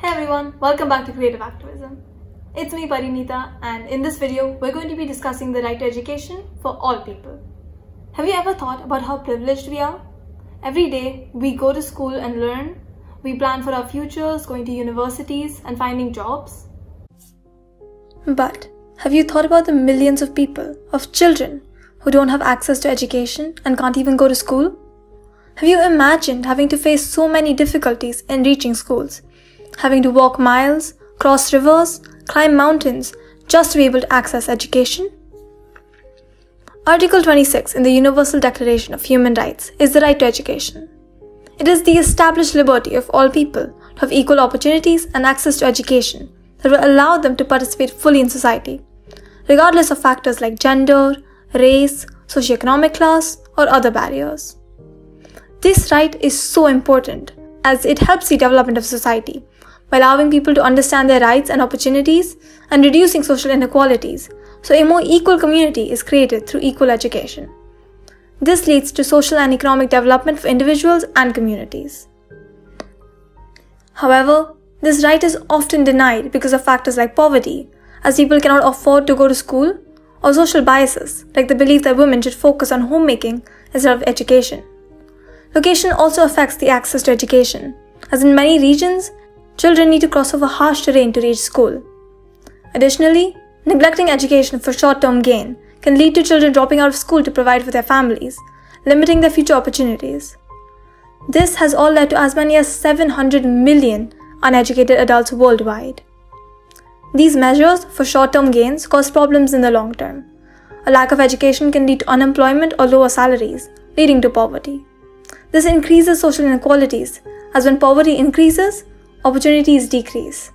Hey everyone, welcome back to Creative Activism. It's me Parinita, and in this video we're going to be discussing the right to education for all people. Have you ever thought about how privileged we are? Every day we go to school and learn, we plan for our futures, going to universities and finding jobs. But have you thought about the millions of people, of children, who don't have access to education and can't even go to school? Have you imagined having to face so many difficulties in reaching schools? Having to walk miles, cross rivers, climb mountains just to be able to access education? Article 26 in the Universal Declaration of Human Rights is the right to education. It is the established liberty of all people to have equal opportunities and access to education that will allow them to participate fully in society, regardless of factors like gender, race, socioeconomic class, or other barriers. This right is so important as it helps the development of society by allowing people to understand their rights and opportunities and reducing social inequalities, so a more equal community is created through equal education. This leads to social and economic development for individuals and communities. However, this right is often denied because of factors like poverty, as people cannot afford to go to school, or social biases, like the belief that women should focus on homemaking instead of education. Location also affects the access to education, as in many regions, children need to cross over harsh terrain to reach school. Additionally, neglecting education for short-term gain can lead to children dropping out of school to provide for their families, limiting their future opportunities. This has all led to as many as 700 million uneducated adults worldwide. These measures for short-term gains cause problems in the long term. A lack of education can lead to unemployment or lower salaries, leading to poverty. This increases social inequalities, as when poverty increases, opportunities decrease.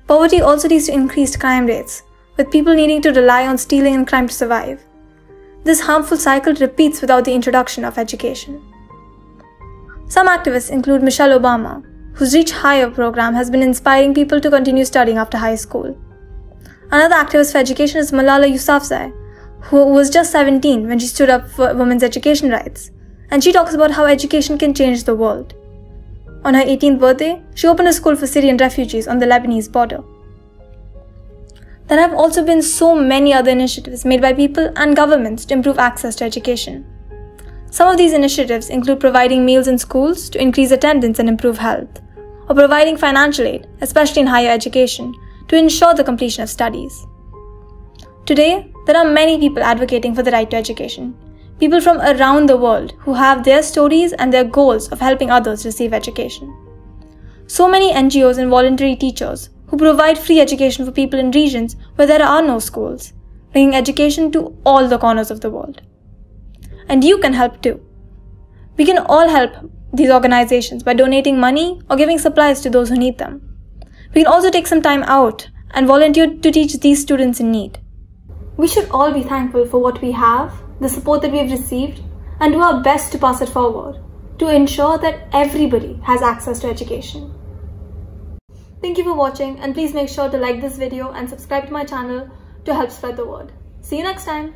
Poverty also leads to increased crime rates, with people needing to rely on stealing and crime to survive. This harmful cycle repeats without the introduction of education. Some activists include Michelle Obama, whose Reach Higher program has been inspiring people to continue studying after high school. Another activist for education is Malala Yousafzai, who was just 17 when she stood up for women's education rights, and she talks about how education can change the world. On her 18th birthday, she opened a school for Syrian refugees on the Lebanese border. There have also been so many other initiatives made by people and governments to improve access to education. Some of these initiatives include providing meals in schools to increase attendance and improve health, or providing financial aid, especially in higher education, to ensure the completion of studies. Today, there are many people advocating for the right to education. People from around the world who have their stories and their goals of helping others receive education. So many NGOs and voluntary teachers who provide free education for people in regions where there are no schools, bringing education to all the corners of the world. And you can help too. We can all help these organizations by donating money or giving supplies to those who need them. We can also take some time out and volunteer to teach these students in need. We should all be thankful for what we have, the support that we have received, and do our best to pass it forward to ensure that everybody has access to education. Thank you for watching, and please make sure to like this video and subscribe to my channel to help spread the word. See you next time.